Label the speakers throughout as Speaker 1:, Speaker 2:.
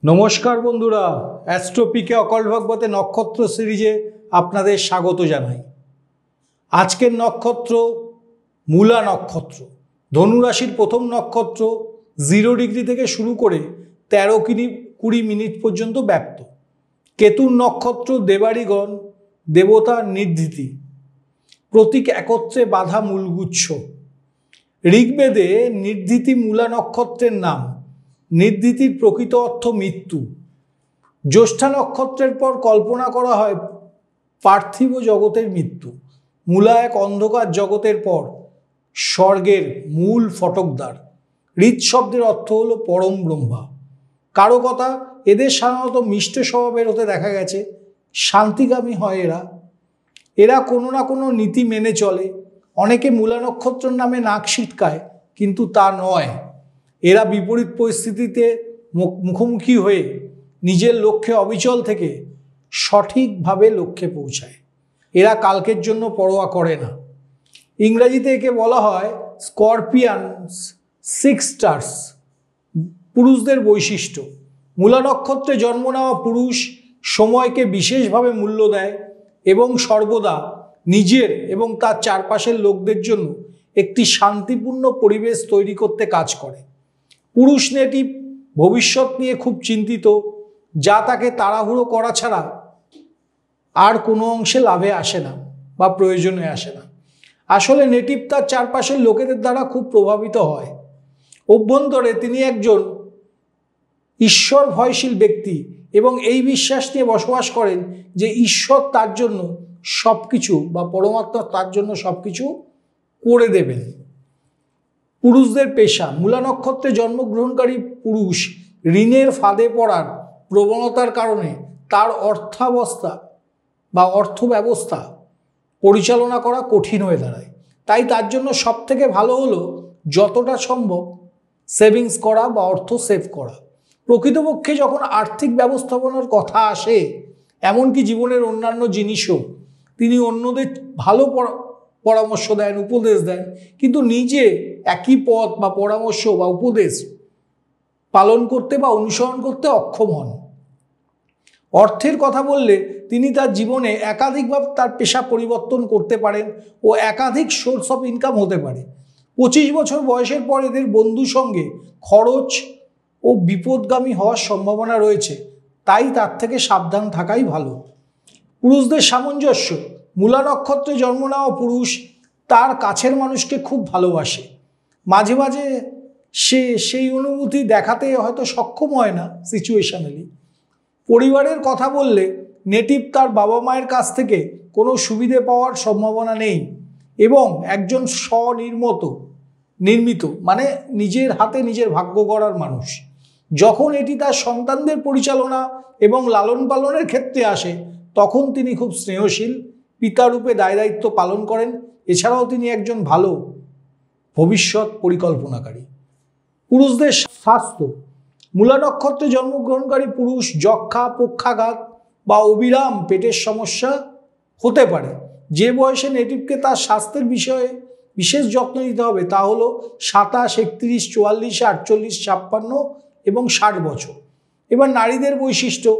Speaker 1: नमस्कार बंधुरा एस्ट्रोपिके अकल्ट भागवते नक्षत्र सिरिजे आपनादेर स्वागत जानाई। आजकेर नक्षत्र मूला नक्षत्र, धनु राशिर प्रथम नक्षत्र 0 डिग्री थेके शुरू करे 13-20 मिनिट पर्यन्त व्याप्त। केतुर नक्षत्र देवारीगण, देवता निर्धीति, प्रतीक एकत्रे बाधा मूलगुच्छ। ऋग्वेदे निर्धीति मूला नक्षत्रेर नाम। निर्धीतिर प्रकृत अर्थ मृत्यु। ज्येष्ठा नक्षत्रेर पर कल्पना करा हय पार्थिव जगतेर मृत्यु। मूला एक अंधकार जगतेर पर स्वर्गेर मूल फटकद्वार। ऋत शब्देर अर्थ हलो परम ब्रह्मा। कारो कथा एदेर साधारणत मिष्ट स्वभावेर होते देखा गेछे, शांतिकामी हय एरा। एरा कोनो ना कोनो नीति मेने चले। अनेके मूला नक्षत्रेर नामे नाक सिटकाय, किन्तु ता नय। एरा विपरीत परिस्थितिते मुखोमुखी हुए निजेर लक्ष्ये अविचल थेके सठिकभावे लक्ष्ये पौंछाय। एरा कालकेर जन्य परवा करे ना। इंग्रेजीते एके बला हय स्कर्पियन्स सिक्स स्टार्स, पुरुषदेर वैशिष्ट्य। मूला नक्षत्रे जन्म नेওয়া पुरुष समयके विशेषभावे मूल्य देय एवं सर्वदा निजेर एवं तार चारपाशेर लोकदेर जन्य एकटी शांतिपूर्ण परिवेश तैरी करते काज करे। पुरुष नेटिव भविष्यत निये खूब चिंतित, जा ताके ताड़ाहुड़ो करा छाड़ा आर कोनो अंशे लाभे आसे ना बा प्रयोजने आसे ना। आसले नेटिव तार चारपाशेर लोकेदेर द्वारा खूब प्रभावित हय। अभ्यन्तरे तिनि एकजन ईश्वर भयशील व्यक्ति एवं एई विश्वास निये बसबास करेन जे ईश्वर तार जन्य सबकिछु बा परमात्मा तार जन्य सबकिछु करे देबेन। पुरुषदेर पेशा। मूला नक्षत्रे जन्मग्रहणकारी पुरुष ऋणेर फाঁদে पड़ार प्रवणतार कारणे तार अर्थावस्था बा अर्थ व्यवस्था परिचालना करा कठिन हয়ে दाঁড়ায়। ताई तार जन्य सबथेके भालो हलो যতটা सम्भव सेविंग्स करा बा अर्थ सेव करा। प्रकृतपक्षे যখন आर्थिक व्यवस्थापनार कथा आसे एमनकि जीवनेर अन्यान्य जिनिसও তিনি অন্যদের ভালো परामर्श दें, उपदेश दें, किन्तु निजे एक ही पथ बा परामर्श बा उपदेश पालन करते बा अनुसरण करते अक्षम हन। अर्थेर कथा बोलले तिनी तार जीवने एकाधिकभाবে तार पेशा परिवर्तन करते पारेन ओ एकाधिक सोर्स अफ इनकाम होते पारे। 25 बछर बयसेर पर एদের बंधु संगे खरच ओ विपदगामी हওয়ার सम्भावना रयेछे, ताई तार थेके साबधान थाकाई भालो। पुरुषदेर सामंजस्य। मूला नक्षत्रे जन्म नेওয়া पुरुष तार काछेर मानुषके खूब भालोबाशे। माझे माझे सेई अनुभूति देखाते हयतो सक्षम हय ना सिचुएशनाली। परिवारेर कथा बोलले नेटिव तार बाबा मायेर काछ थेके कोनो सुविधे पाওয়ার सम्भावना नेই एवं एकजन निर्मित माने निजेर हाथे निजेर भाग्य गড়ার मानुष। যখন एटी तार सन्तानदेर परिचालना एवं लालन पालनेर क्षेत्रे आसे तखन तिनि खूब स्नेहशील पितारूपे दाय दायित्व पालन करें। एछाड़ाओ तिनि एकजन भालो भविष्यत परिकल्पनाकारी। पुरुषदेर स्वास्थ्य। मूला नक्षत्रे जन्मग्रहणकारी पुरुष यक्षा पक्षाघात बा अविराम पेटेर समस्या होते पारे। जे बयसे नेटिवके तार स्वास्थ्येर विषये विशेष यत्न निते हबे ता हलो 27, 31, 44, 48, 56 एवं 60 बछर। एबार नारीदेर वैशिष्ट्य।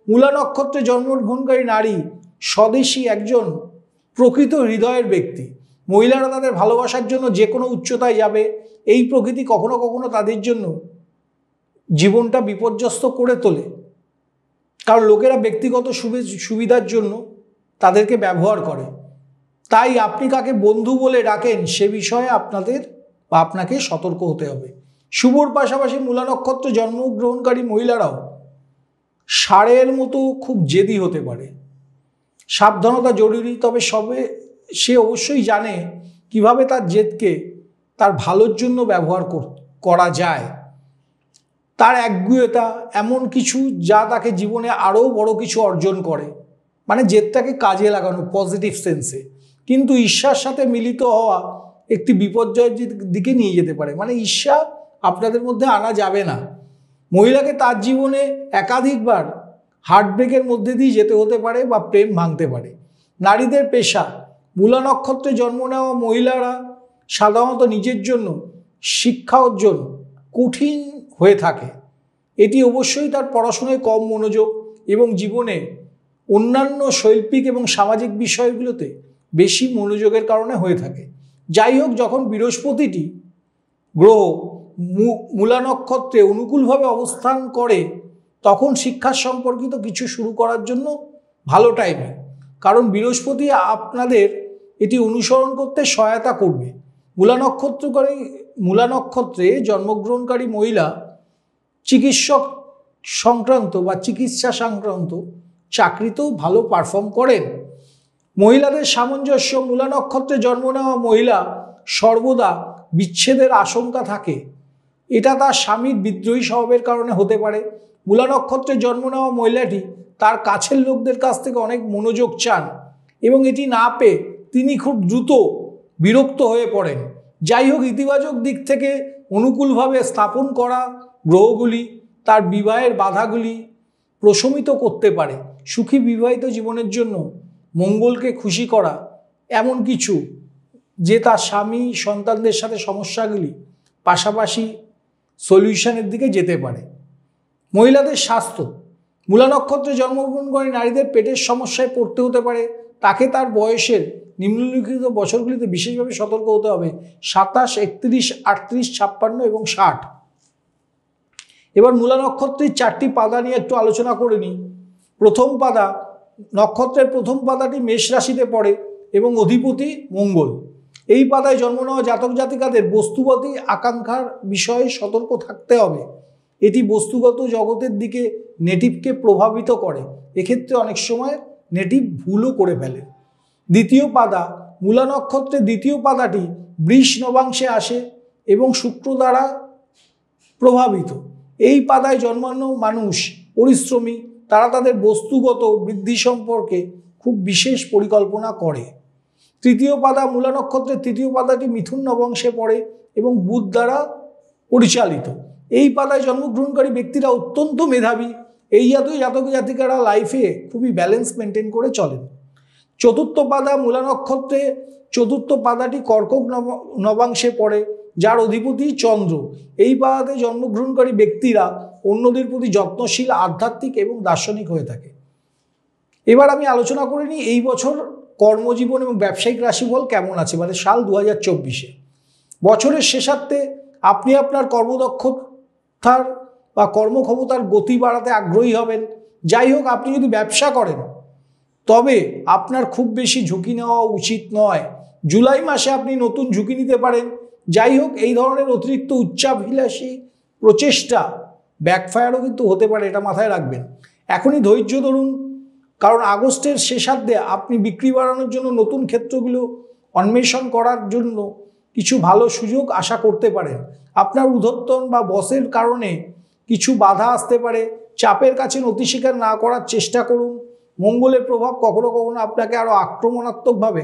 Speaker 1: मूला नक्षत्रे जन्मग्रहणकारी नारी स्वदेशी एकजन प्रकृत हृदयेर व्यक्ति। महिलारा तादेर भालोबासार जन्य जे कोनो उच्चताय जाबे एई प्रकृति कखनो कखनो तादेर जन्य जीवनटा विपर्यस्त करे तोले, कारण लोकेरा व्यक्तिगत सुविधार जन्य तादेरके व्यवहार करे। ताई आपनि काके बंधु बोले डाकेन से विषये आपनादेर बा आपनाके सतर्क होते हबे। शुभर पाशापाशि मूला नक्षत्रे जन्मग्रहणकारी महिलाराও षाঁড়ের মতো खूब जेदी होते पारे। साबधानता जरूरी, तबे सबे से अवश्यई जाने किभाबे तार जेदके तार भालोर जन्य व्यवहार करा जाए। तार एकगुयता एमन किछु जा ताके जीवने आरो बड़ो किछु अर्जन करे, माने जेदटाके काजे लागानो पजिटिव सेंसे। किन्तु ईर्ष्यार साथे मिलित हওয়া एकटी विपर्यয়ের दिके निये जेते पारे। माने ईर्ष्या आपनादेर मध्य आना जाबे ना। महिलाके तार जीवने एकाधिकबार हार्टब्रेकेर मध्य दिए जेते होते पारे बा प्रेम भांगते पारे। नारीदेर पेशा। मूला नक्षत्रे जन्म नेওয়া महिलारा साधारणत निजेर जन्य शिक्षा अर्जन कठिन हয়ে থাকে। এটি অবশ্যই তার পড়াশোনায় কম মনোযোগ এবং জীবনে অন্যান্য শৈল্পিক এবং সামাজিক বিষয়গুলোতে বেশি মনোযোগের কারণে হয়ে থাকে। যাই হোক, যখন বৃহস্পতিটি গ্রহ মূলা নক্ষত্রে অনুকূলভাবে অবস্থান করে তখন শিক্ষা সম্পর্কিত কিছু শুরু করার জন্য ভালো টাইমে, কারণ বৃহস্পতি আপনাদের এটি অনুসরণ করতে সহায়তা করবে। মূলা নক্ষত্রে জন্মগ্রহণকারী মহিলা চিকিৎসক সংক্রান্ত বা চিকিৎসা সংক্রান্ত চাকরিতেও ভালো পারফর্ম করেন। মহিলাদের সামঞ্জস্য, মূলা নক্ষত্রে জন্ম নেওয়া মহিলা সর্বদা বিচ্ছেদের আশঙ্কা থাকে, এটা তার স্বামীর বিদ্রোহী স্বভাবের কারণে হতে পারে। মূলা নক্ষত্রে জন্ম নেওয়া মহিলাটি তার কাছের লোকদের কাছ থেকে অনেক মনোযোগ চান এবং এটি না পেয়ে তিনি খুব দ্রুত বিরক্ত হয়ে পড়েন। যাই হোক, ইতিবাচক দিক থেকে অনুকূলভাবে স্থাপন করা গ্রহগুলি তার বিবাহের বাধাগুলি প্রশমিত করতে পারে। সুখী বিবাহিত জীবনের জন্য মঙ্গলকে খুশি করা এমন কিছু যে তার স্বামী সন্তানদের সাথে সমস্যাগুলি পাশাপাশি সলিউশনের দিকে যেতে পারে। মহিলাদের স্বাস্থ্য, মূলা নক্ষত্রে জন্মগ্রহণকারী নারীদের পেটের সমস্যায় পড়তে হতে পারে। তাকে তার বয়সের নিম্নলিখিত বছরগুলিতে বিশেষভাবে সতর্ক হতে হবে: 27, 31, 38, 56 এবং 60। এবার মূলা নক্ষত্রের 4টি পাদা নিয়ে একটু আলোচনা করে নিই। প্রথম পাদা, নক্ষত্রের প্রথম পাদাটি মেষ রাশিতে পড়ে এবং অধিপতি মঙ্গল। এই পাদায় জন্ম নেওয়া জাতক জাতিকাদের বস্তুগত আকাঙ্ক্ষার বিষয়ে সতর্ক থাকতে হবে। এটি বস্তুগত জগতের দিকে নেটিভকে প্রভাবিত করে, এক্ষেত্রে অনেক সময় নেটিভ ভুলও করে ফেলে। দ্বিতীয় পাদা, মূলা নক্ষত্রের দ্বিতীয় পাদাটি বৃষ নবাংশে আসে এবং শুক্র দ্বারা প্রভাবিত। এই পাদায় জন্মানো মানুষ পরিশ্রমী, তারা তাদের বস্তুগত বৃদ্ধি সম্পর্কে খুব বিশেষ পরিকল্পনা করে। তৃতীয় পাদা, মূলা নক্ষত্রের তৃতীয় পাদাটি মিথুন নবংশে পড়ে এবং বুধ দ্বারা পরিচালিত। এই পাদায় জন্মগ্রহণকারী ব্যক্তিরা অত্যন্ত মেধাবী। এই জাতীয় জাতক জাতিকারা লাইফে খুবই ব্যালেন্স মেনটেন করে চলেন। চতুর্থ পাদা, মূলা নক্ষত্রে চতুর্থ পাদাটি কর্কট নবাংশে পড়ে, যার অধিপতি চন্দ্র। এই পাদাতে জন্মগ্রহণকারী ব্যক্তিরা অন্যদের প্রতি যত্নশীল, আধ্যাত্মিক এবং দার্শনিক হয়ে থাকে। এবার আমি আলোচনা করে নিই এই বছর কর্মজীবন এবং ব্যবসায়িক রাশিফল কেমন আছে, মানে সাল 2024-এ। বছরের শেষার্ধে আপনি আপনার কর্মদক্ষতার বা কর্মক্ষমতার গতি বাড়াতে আগ্রহী হবেন। যাই হোক, আপনি যদি ব্যবসা করেন তবে আপনার খুব বেশি ঝুঁকি নেওয়া উচিত নয়। জুলাই মাসে আপনি নতুন ঝুঁকি নিতে পারেন। যাই হোক, এই ধরনের অতিরিক্ত উচ্চাভিলাষী প্রচেষ্টা ব্যাকফায়ারও কিন্তু হতে পারে, এটা মাথায় রাখবেন। এখনই ধৈর্য ধরুন, কারণ আগস্টের শেষার্ধে আপনি বিক্রি বাড়ানোর জন্য নতুন ক্ষেত্রগুলো অন্বেষণ করার জন্য কিছু ভালো সুযোগ আশা করতে পারেন। আপনার ঊর্ধ্বতন বা বসের কারণে কিছু বাধা আসতে পারে। চাপের কাছে নতি স্বীকার না করার চেষ্টা করুন। মঙ্গলের প্রভাব কখনো কখনো আপনাকে আরও আক্রমণাত্মকভাবে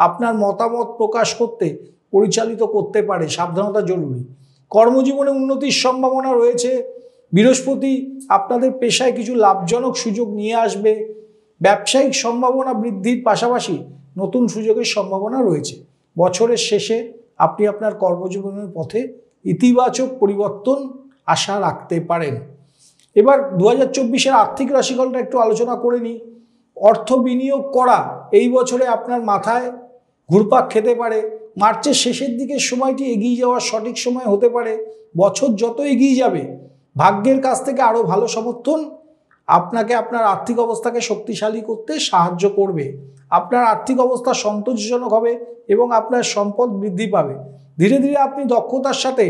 Speaker 1: আপনার মতামত প্রকাশ করতে পরিচালিত করতে পারে, সাবধানতা জরুরি। কর্মজীবনে উন্নতির সম্ভাবনা রয়েছে। বৃহস্পতি আপনাদের পেশায় কিছু লাভজনক সুযোগ নিয়ে আসবে। ব্যবসায়িক সম্ভাবনা বৃদ্ধির পাশাপাশি নতুন সুযোগের সম্ভাবনা রয়েছে। বছরের শেষে আপনি আপনার কর্মজীবনের পথে ইতিবাচক পরিবর্তন আশা রাখতে পারেন। এবার 2024-এর আর্থিক রাশিফলটা একটু আলোচনা করে নিই। অর্থ বিনিয়োগ করা এই বছরে আপনার মাথায় ঘুরপাক খেতে পারে। মার্চের শেষের দিকে সময়টি এগিয়ে যাওয়ার সঠিক সময় হতে পারে। বছর যত এগিয়ে যাবে ভাগ্যের কাছ থেকে আরও ভালো সমর্থন আপনাকে আপনার আর্থিক অবস্থাকে শক্তিশালী করতে সাহায্য করবে। আপনার আর্থিক অবস্থা সন্তোষজনক হবে এবং আপনার সম্পদ বৃদ্ধি পাবে। ধীরে ধীরে আপনি দক্ষতার সাথে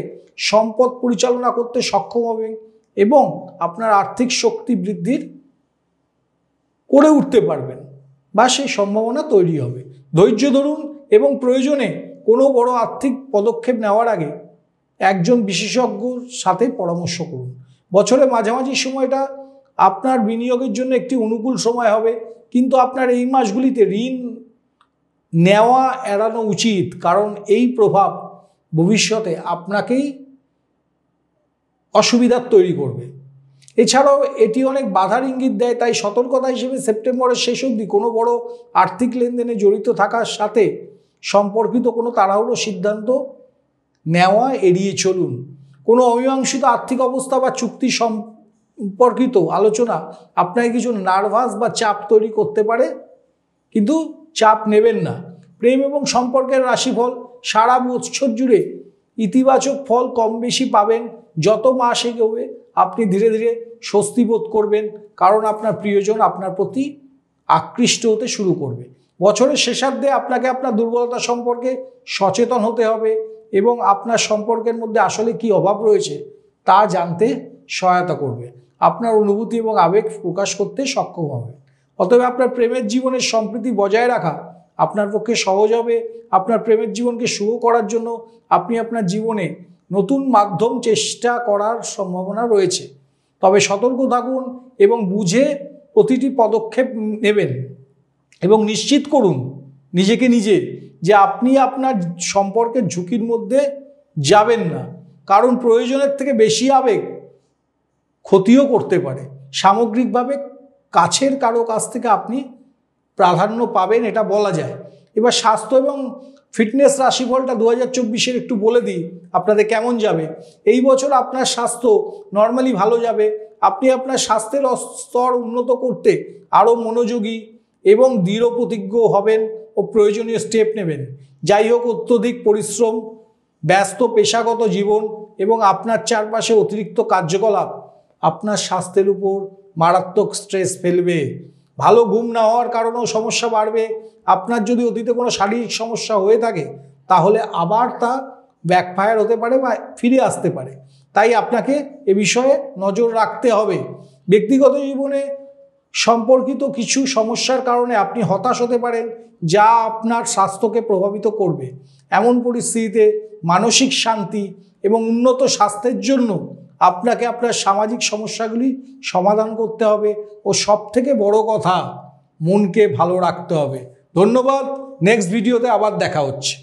Speaker 1: সম্পদ পরিচালনা করতে সক্ষম হবেন এবং আপনার আর্থিক শক্তি বৃদ্ধির করে উঠতে পারবেন বা সেই সম্ভাবনা তৈরি হবে। ধৈর্য ধরুন এবং প্রয়োজনে কোনো বড় আর্থিক পদক্ষেপ নেওয়ার আগে একজন বিশেষজ্ঞর সাথে পরামর্শ করুন। বছরের মাঝামাঝি সময়টা আপনার বিনিয়োগের জন্য একটি অনুকূল সময় হবে, কিন্তু আপনার এই মাসগুলিতে ঋণ নেওয়া এড়ানো উচিত, কারণ এই প্রভাব ভবিষ্যতে আপনাকেই অসুবিধার তৈরি করবে। এছাড়াও এটি অনেক বাধার ইঙ্গিত দেয়, তাই সতর্কতা হিসেবে সেপ্টেম্বরের শেষ অবধি কোনো বড় আর্থিক লেনদেনে জড়িত থাকার সাথে সম্পর্কিত কোনো তাড়াহুড়ো সিদ্ধান্ত নেওয়া এড়িয়ে চলুন। কোনো অমীমাংসিত আর্থিক অবস্থা বা চুক্তি সম্পর্কিত আলোচনা আপনাকে কিছু নার্ভাস বা চাপ তৈরি করতে পারে, কিন্তু চাপ নেবেন না। প্রেম এবং সম্পর্কের রাশিফল সারা বছর জুড়ে ইতিবাচক ফল কম বেশি পাবেন। যত মাস এগোবে আপনি ধীরে ধীরে স্বস্তি বোধ করবেন, কারণ আপনার প্রিয়জন আপনার প্রতি আকৃষ্ট হতে শুরু করবে। বছরের শেষার্ধে আপনাকে আপনার দুর্বলতা সম্পর্কে সচেতন হতে হবে এবং আপনার সম্পর্কের মধ্যে আসলে কি অভাব রয়েছে তা জানতে সহায়তা করবে। আপনার অনুভূতি এবং আবেগ প্রকাশ করতে সক্ষম হবে। অতএব আপনার প্রেমের জীবনের সম্প্রীতি বজায় রাখা আপনার পক্ষে সহজ হবে। আপনার প্রেমের জীবনকে শুভ করার জন্য আপনি আপনার জীবনে নতুন মাধ্যম চেষ্টা করার সম্ভাবনা রয়েছে, তবে সতর্ক থাকুন এবং বুঝে প্রতিটি পদক্ষেপ নেবেন এবং নিশ্চিত করুন নিজেকে নিজে যে আপনি আপনার সম্পর্কের ঝুঁকির মধ্যে যাবেন না, কারণ প্রয়োজনের থেকে বেশি আবেগ ক্ষতিও করতে পারে। সামগ্রিকভাবে কাছের কারো কাছ থেকে আপনি প্রাধান্য পাবেন, এটা বলা যায়। এবার স্বাস্থ্য এবং ফিটনেস রাশিফলটা 2024-এর একটু বলে দিই আপনাদের কেমন যাবে। এই বছর আপনার স্বাস্থ্য নর্মালি ভালো যাবে। আপনি আপনার স্বাস্থ্যের স্তর উন্নত করতে আরও মনোযোগী এবং দৃঢ় প্রতিজ্ঞ হবেন ও প্রয়োজনীয় স্টেপ নেবেন। যাই হোক, অত্যধিক পরিশ্রম, ব্যস্ত পেশাগত জীবন এবং আপনার চারপাশে অতিরিক্ত কার্যকলাপ আপনার স্বাস্থ্যের উপর মারাত্মক স্ট্রেস ফেলবে। ভালো ঘুম না হওয়ার কারণেও সমস্যা বাড়বে। আপনার যদি অতীতে কোনো শারীরিক সমস্যা হয়ে থাকে তাহলে আবার তা ব্যাকফায়ার হতে পারে বা ফিরে আসতে পারে, তাই আপনাকে এ বিষয়ে নজর রাখতে হবে। ব্যক্তিগত জীবনে সম্পর্কিত কিছু সমস্যার কারণে আপনি হতাশ হতে পারেন, যা আপনার স্বাস্থ্যকে প্রভাবিত করবে। এমন পরিস্থিতিতে মানসিক শান্তি এবং উন্নত স্বাস্থ্যের জন্য আপনাকে আপনার সামাজিক সমস্যাগুলি সমাধান করতে হবে ও সবথেকে বড় কথা, মনকে ভালো রাখতে হবে। ধন্যবাদ। নেক্সট ভিডিওতে আবার দেখা হচ্ছে।